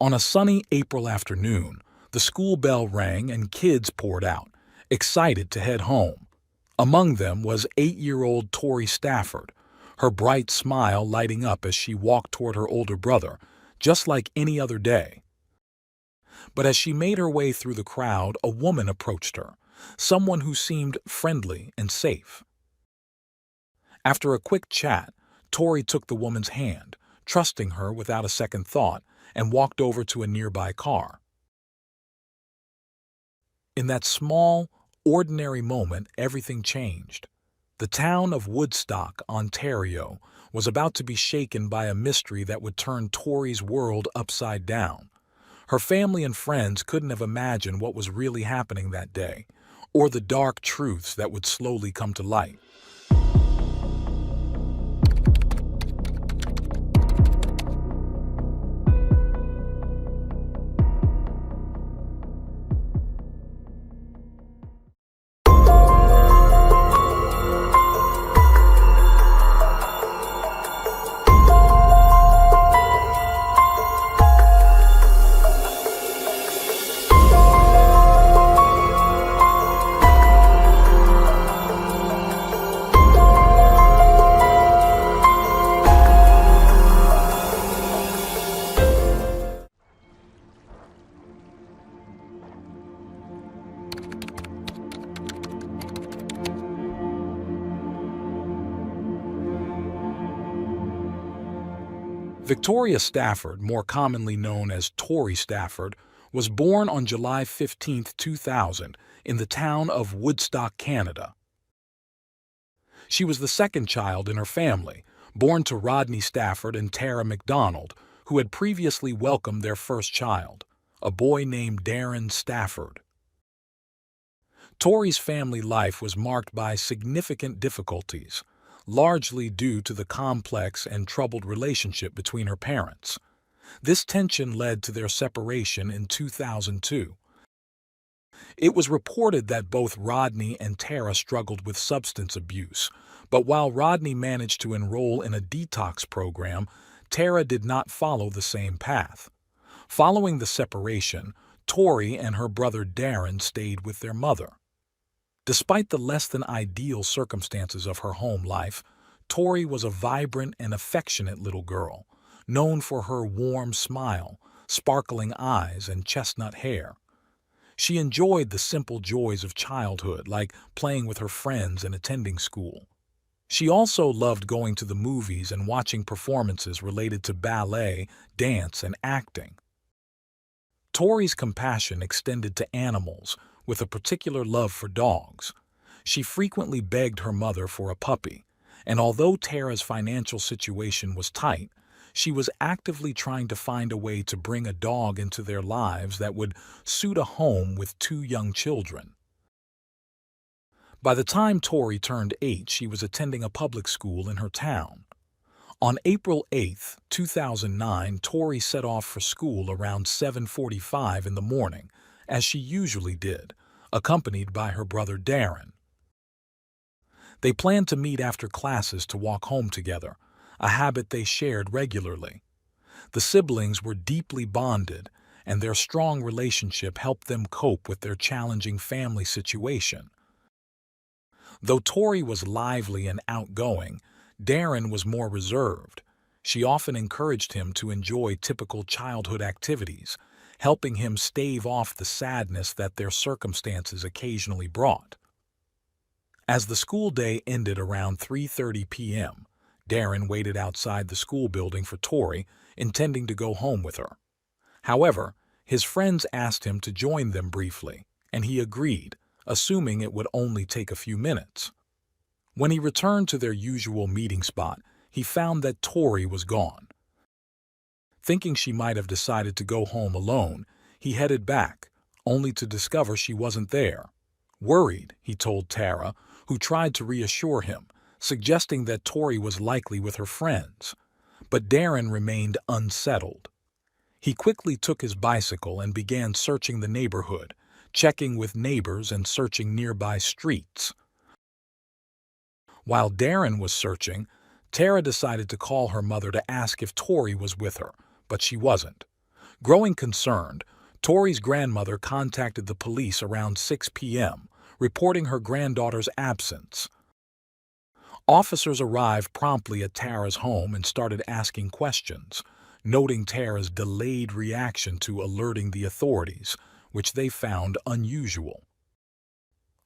On a sunny April afternoon, the school bell rang and kids poured out, excited to head home. Among them was 8-year-old Tori Stafford, her bright smile lighting up as she walked toward her older brother, just like any other day. But as she made her way through the crowd, a woman approached her, someone who seemed friendly and safe. After a quick chat, Tori took the woman's hand, trusting her without a second thought, and walked over to a nearby car. In that small, ordinary moment, everything changed. The town of Woodstock, Ontario, was about to be shaken by a mystery that would turn Tori's world upside down. Her family and friends couldn't have imagined what was really happening that day, or the dark truths that would slowly come to light. Victoria Stafford, more commonly known as Tori Stafford, was born on July 15, 2000, in the town of Woodstock, Canada. She was the second child in her family, born to Rodney Stafford and Tara McDonald, who had previously welcomed their first child, a boy named Darren Stafford. Tori's family life was marked by significant difficulties, largely due to the complex and troubled relationship between her parents. This tension led to their separation in 2002. It was reported that both Rodney and Tara struggled with substance abuse, but while Rodney managed to enroll in a detox program, Tara did not follow the same path. Following the separation, Tori and her brother Darren stayed with their mother. Despite the less-than-ideal circumstances of her home life, Tori was a vibrant and affectionate little girl, known for her warm smile, sparkling eyes, and chestnut hair. She enjoyed the simple joys of childhood, like playing with her friends and attending school. She also loved going to the movies and watching performances related to ballet, dance, and acting. Tori's compassion extended to animals, with a particular love for dogs. She frequently begged her mother for a puppy, and although Tara's financial situation was tight, she was actively trying to find a way to bring a dog into their lives that would suit a home with two young children. By the time Tori turned 8, she was attending a public school in her town. On April 8, 2009, Tori set off for school around 7:45 in the morning, as she usually did, accompanied by her brother Darren. They planned to meet after classes to walk home together, a habit they shared regularly. The siblings were deeply bonded, and their strong relationship helped them cope with their challenging family situation. Though Tori was lively and outgoing, Darren was more reserved. She often encouraged him to enjoy typical childhood activities, helping him stave off the sadness that their circumstances occasionally brought. As the school day ended around 3:30 p.m., Darren waited outside the school building for Tori, intending to go home with her. However, his friends asked him to join them briefly, and he agreed, assuming it would only take a few minutes. When he returned to their usual meeting spot, he found that Tori was gone. Thinking she might have decided to go home alone, he headed back, only to discover she wasn't there. Worried, he told Tara, who tried to reassure him, suggesting that Tori was likely with her friends. But Darren remained unsettled. He quickly took his bicycle and began searching the neighborhood, checking with neighbors and searching nearby streets. While Darren was searching, Tara decided to call her mother to ask if Tori was with her, but she wasn't. Growing concerned, Tori's grandmother contacted the police around 6 p.m., reporting her granddaughter's absence. Officers arrived promptly at Tara's home and started asking questions, noting Tara's delayed reaction to alerting the authorities, which they found unusual.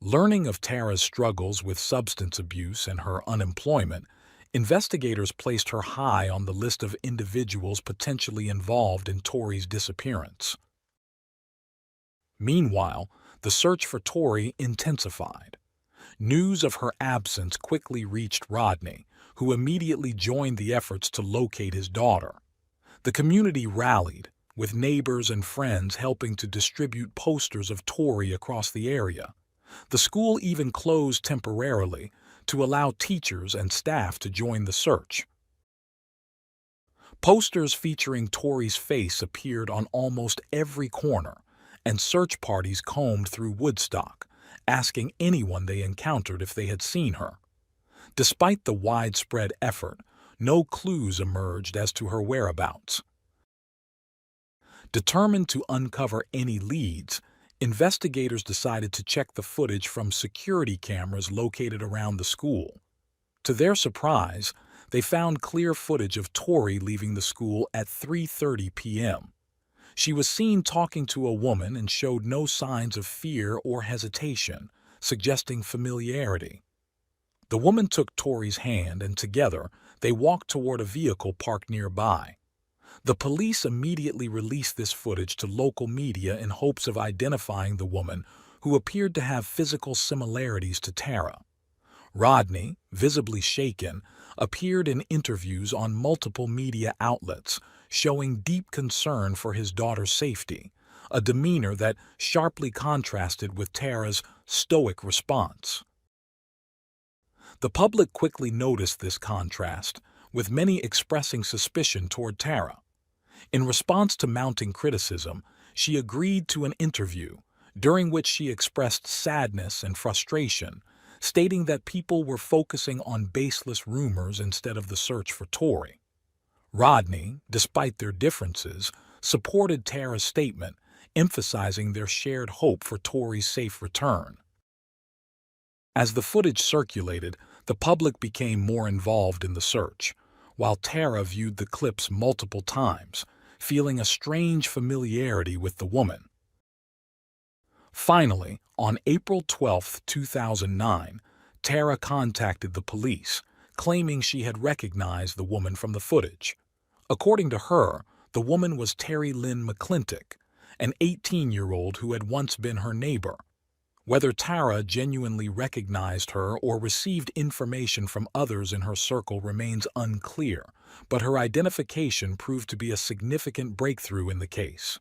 Learning of Tara's struggles with substance abuse and her unemployment, investigators placed her high on the list of individuals potentially involved in Tori's disappearance. Meanwhile, the search for Tori intensified. News of her absence quickly reached Rodney, who immediately joined the efforts to locate his daughter. The community rallied, with neighbors and friends helping to distribute posters of Tori across the area. The school even closed temporarily to allow teachers and staff to join the search. Posters featuring Tori's face appeared on almost every corner, and search parties combed through Woodstock, asking anyone they encountered if they had seen her. Despite the widespread effort, no clues emerged as to her whereabouts. Determined to uncover any leads, investigators decided to check the footage from security cameras located around the school. To their surprise, they found clear footage of Tori leaving the school at 3:30 p.m. She was seen talking to a woman and showed no signs of fear or hesitation, suggesting familiarity. The woman took Tori's hand and together they walked toward a vehicle parked nearby. The police immediately released this footage to local media in hopes of identifying the woman, who appeared to have physical similarities to Tara. Rodney, visibly shaken, appeared in interviews on multiple media outlets, showing deep concern for his daughter's safety, a demeanor that sharply contrasted with Tara's stoic response. The public quickly noticed this contrast, with many expressing suspicion toward Tara. In response to mounting criticism, she agreed to an interview, during which she expressed sadness and frustration, stating that people were focusing on baseless rumors instead of the search for Tori. Rodney, despite their differences, supported Tara's statement, emphasizing their shared hope for Tori's safe return. As the footage circulated, the public became more involved in the search, while Tara viewed the clips multiple times, feeling a strange familiarity with the woman. Finally, on April 12, 2009, Tara contacted the police, claiming she had recognized the woman from the footage. According to her, the woman was Terry Lynn McClintock, an 18-year-old who had once been her neighbor. Whether Tara genuinely recognized her or received information from others in her circle remains unclear, but her identification proved to be a significant breakthrough in the case.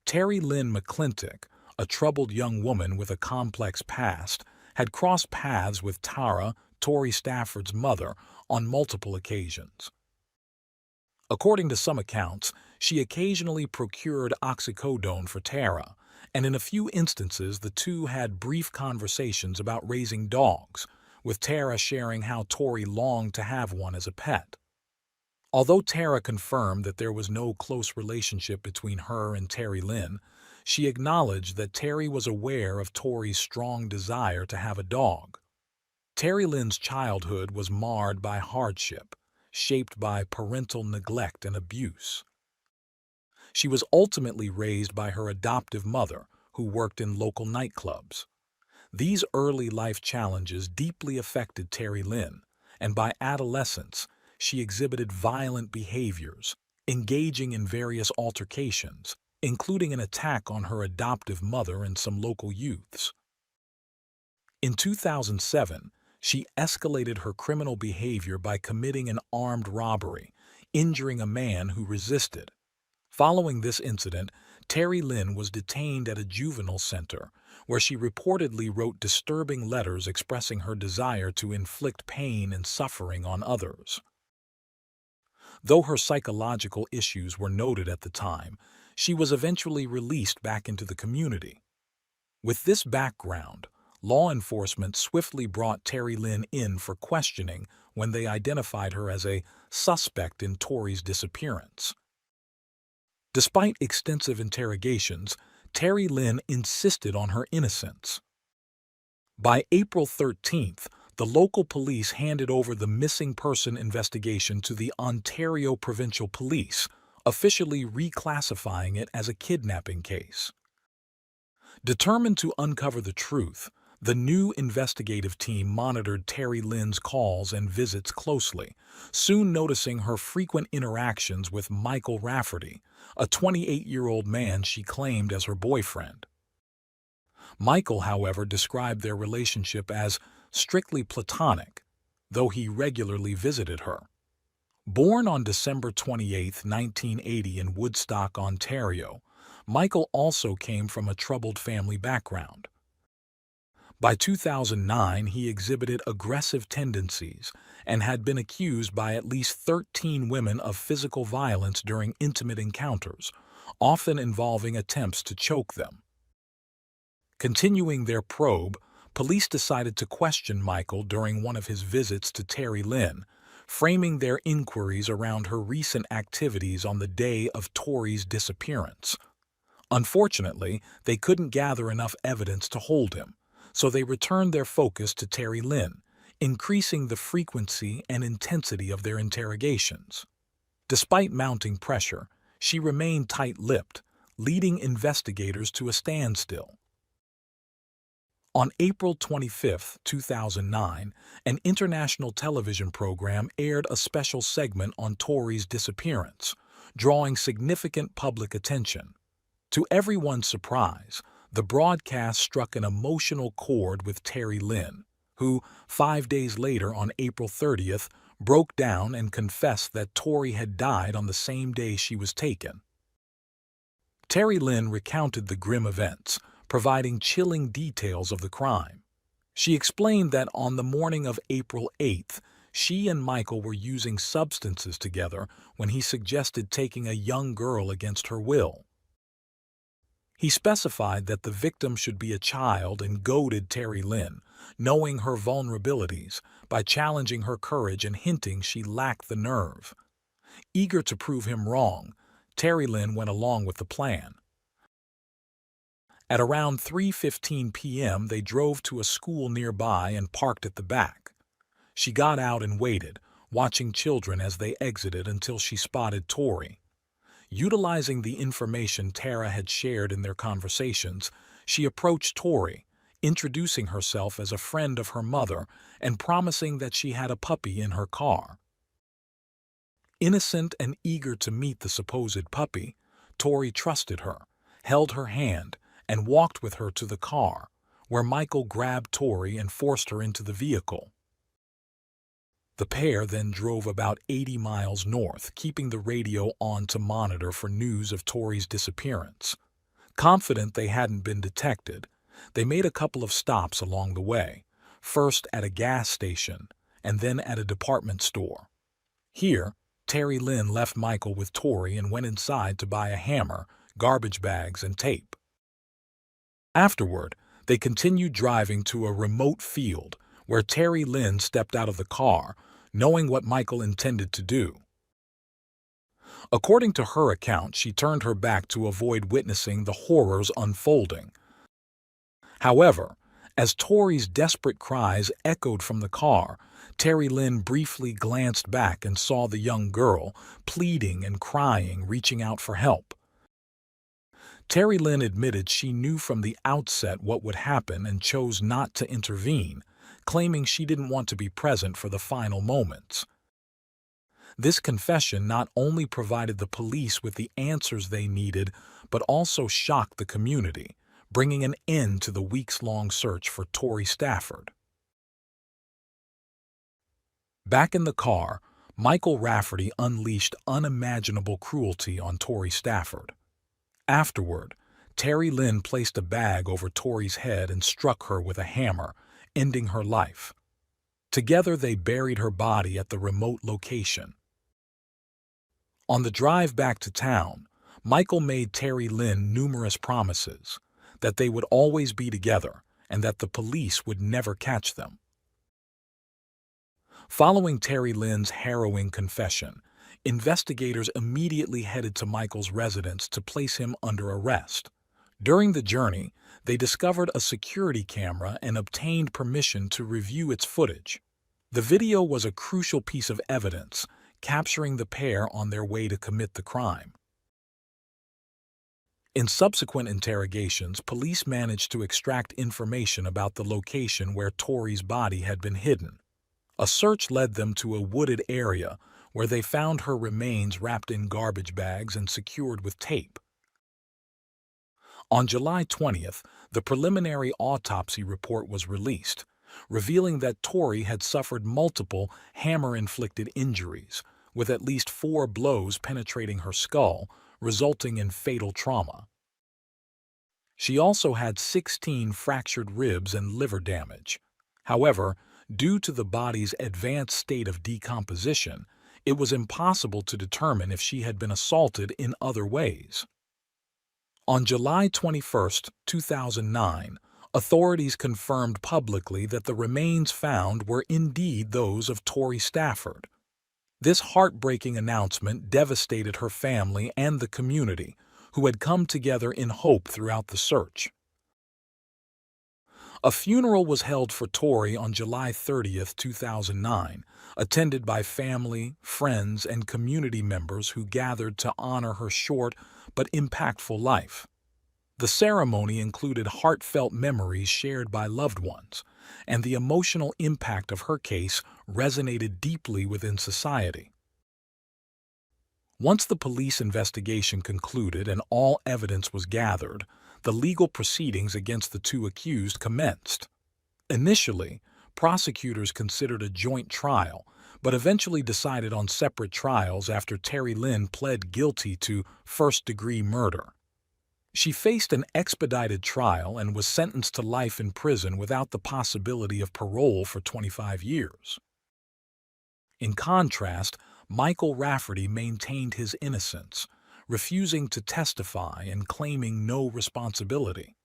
Terry Lynn McClintock, a troubled young woman with a complex past, had crossed paths with Tara, Tori Stafford's mother, on multiple occasions. According to some accounts, she occasionally procured oxycodone for Tara, and in a few instances the two had brief conversations about raising dogs, with Tara sharing how Tori longed to have one as a pet. Although Tara confirmed that there was no close relationship between her and Terry Lynn, she acknowledged that Terry was aware of Tori's strong desire to have a dog. Terry Lynn's childhood was marred by hardship, shaped by parental neglect and abuse. She was ultimately raised by her adoptive mother, who worked in local nightclubs. These early life challenges deeply affected Terry Lynn, and by adolescence, she exhibited violent behaviors, engaging in various altercations, including an attack on her adoptive mother and some local youths. In 2007, she escalated her criminal behavior by committing an armed robbery, injuring a man who resisted. Following this incident, Terry Lynn was detained at a juvenile center, where she reportedly wrote disturbing letters expressing her desire to inflict pain and suffering on others. Though her psychological issues were noted at the time, she was eventually released back into the community. With this background, law enforcement swiftly brought Terry Lynn in for questioning when they identified her as a suspect in Tori's disappearance. Despite extensive interrogations, Terry Lynn insisted on her innocence. By April 13th, the local police handed over the missing person investigation to the Ontario Provincial Police, officially reclassifying it as a kidnapping case. Determined to uncover the truth, the new investigative team monitored Terry Lynn's calls and visits closely, soon noticing her frequent interactions with Michael Rafferty, a 28-year-old man she claimed as her boyfriend. Michael, however, described their relationship as strictly platonic, though he regularly visited her. Born on December 28, 1980 in Woodstock, Ontario, Michael also came from a troubled family background. By 2009, he exhibited aggressive tendencies and had been accused by at least 13 women of physical violence during intimate encounters, often involving attempts to choke them. Continuing their probe, police decided to question Michael during one of his visits to Terry Lynn, framing their inquiries around her recent activities on the day of Tori's disappearance. Unfortunately, they couldn't gather enough evidence to hold him, so they returned their focus to Terry Lynn, increasing the frequency and intensity of their interrogations. Despite mounting pressure, she remained tight-lipped, leading investigators to a standstill. On April 25, 2009, an international television program aired a special segment on Tori's disappearance, drawing significant public attention. To everyone's surprise, the broadcast struck an emotional chord with Terry Lynn, who, 5 days later on April 30th, broke down and confessed that Tori had died on the same day she was taken. Terry Lynn recounted the grim events, providing chilling details of the crime. She explained that on the morning of April 8th, she and Michael were using substances together when he suggested taking a young girl against her will. He specified that the victim should be a child and goaded Terry Lynn, knowing her vulnerabilities, by challenging her courage and hinting she lacked the nerve. Eager to prove him wrong, Terry Lynn went along with the plan. At around 3:15 p.m., they drove to a school nearby and parked at the back. She got out and waited, watching children as they exited until she spotted Tori. Utilizing the information Tara had shared in their conversations, she approached Tori, introducing herself as a friend of her mother and promising that she had a puppy in her car. Innocent and eager to meet the supposed puppy, Tori trusted her, held her hand, and walked with her to the car, where Michael grabbed Tori and forced her into the vehicle. The pair then drove about 80 miles north, keeping the radio on to monitor for news of Tori's disappearance. Confident they hadn't been detected, they made a couple of stops along the way, first at a gas station and then at a department store. Here, Terry Lynn left Michael with Tori and went inside to buy a hammer, garbage bags, and tape. Afterward, they continued driving to a remote field where Terry Lynn stepped out of the car, knowing what Michael intended to do. According to her account, she turned her back to avoid witnessing the horrors unfolding. However, as Tori's desperate cries echoed from the car, Terry Lynn briefly glanced back and saw the young girl, pleading and crying, reaching out for help. Terry Lynn admitted she knew from the outset what would happen and chose not to intervene, claiming she didn't want to be present for the final moments. This confession not only provided the police with the answers they needed, but also shocked the community, bringing an end to the weeks-long search for Tori Stafford. Back in the car, Michael Rafferty unleashed unimaginable cruelty on Tori Stafford. Afterward, Terry Lynn placed a bag over Tori's head and struck her with a hammer, ending her life. Together they buried her body at the remote location. On the drive back to town, Michael made Terry Lynn numerous promises, that they would always be together and that the police would never catch them. Following Terry Lynn's harrowing confession, Investigators immediately headed to Michael's residence to place him under arrest. During the journey, they discovered a security camera and obtained permission to review its footage. The video was a crucial piece of evidence, capturing the pair on their way to commit the crime. In subsequent interrogations, police managed to extract information about the location where Tori's body had been hidden. A search led them to a wooded area where they found her remains wrapped in garbage bags and secured with tape. On July 20th, the preliminary autopsy report was released, revealing that Tori had suffered multiple hammer-inflicted injuries, with at least 4 blows penetrating her skull, resulting in fatal trauma. She also had 16 fractured ribs and liver damage. However, due to the body's advanced state of decomposition, it was impossible to determine if she had been assaulted in other ways. On July 21, 2009, authorities confirmed publicly that the remains found were indeed those of Tori Stafford. This heartbreaking announcement devastated her family and the community, who had come together in hope throughout the search. A funeral was held for Tori on July 30, 2009, attended by family, friends, and community members who gathered to honor her short but impactful life. The ceremony included heartfelt memories shared by loved ones, and the emotional impact of her case resonated deeply within society. Once the police investigation concluded and all evidence was gathered, the legal proceedings against the 2 accused commenced. Initially, prosecutors considered a joint trial, but eventually decided on separate trials after Terry Lynn pled guilty to first-degree murder. She faced an expedited trial and was sentenced to life in prison without the possibility of parole for 25 years. In contrast, Michael Rafferty maintained his innocence, refusing to testify and claiming no responsibility.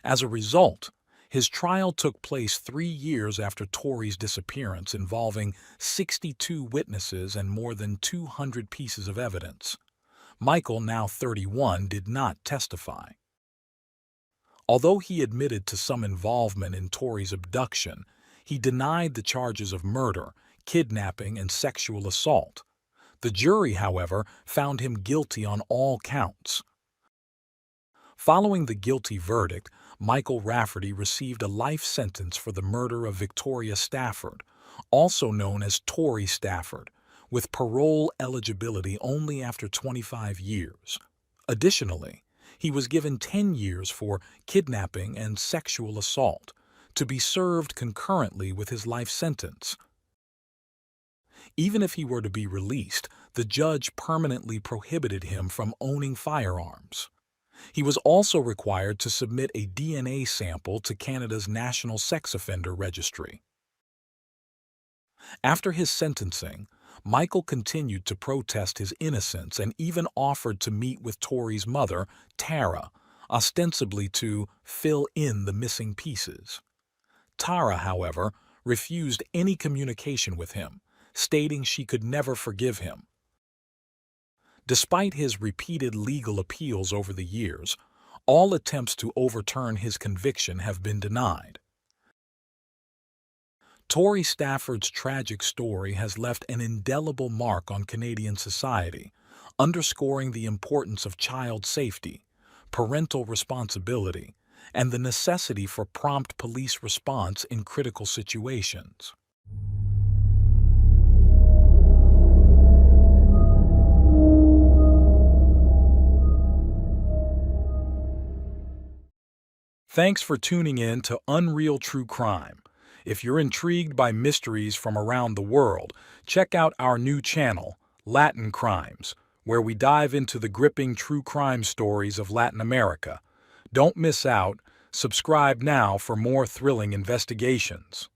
As a result, his trial took place 3 years after Tori's disappearance, involving 62 witnesses and more than 200 pieces of evidence. Michael, now 31, did not testify. Although he admitted to some involvement in Tori's abduction, he denied the charges of murder, kidnapping, and sexual assault. The jury, however, found him guilty on all counts. Following the guilty verdict, Michael Rafferty received a life sentence for the murder of Victoria Stafford, also known as Tori Stafford, with parole eligibility only after 25 years. Additionally, he was given 10 years for kidnapping and sexual assault, to be served concurrently with his life sentence. Even if he were to be released, the judge permanently prohibited him from owning firearms. He was also required to submit a DNA sample to Canada's National Sex Offender Registry. After his sentencing, Michael continued to protest his innocence and even offered to meet with Tori's mother, Tara, ostensibly to fill in the missing pieces. Tara, however, refused any communication with him, stating she could never forgive him. Despite his repeated legal appeals over the years, all attempts to overturn his conviction have been denied. Tori Stafford's tragic story has left an indelible mark on Canadian society, underscoring the importance of child safety, parental responsibility, and the necessity for prompt police response in critical situations. Thanks for tuning in to Unreal True Crime. If you're intrigued by mysteries from around the world, check out our new channel, Latin Crimes, where we dive into the gripping true crime stories of Latin America. Don't miss out. Subscribe now for more thrilling investigations.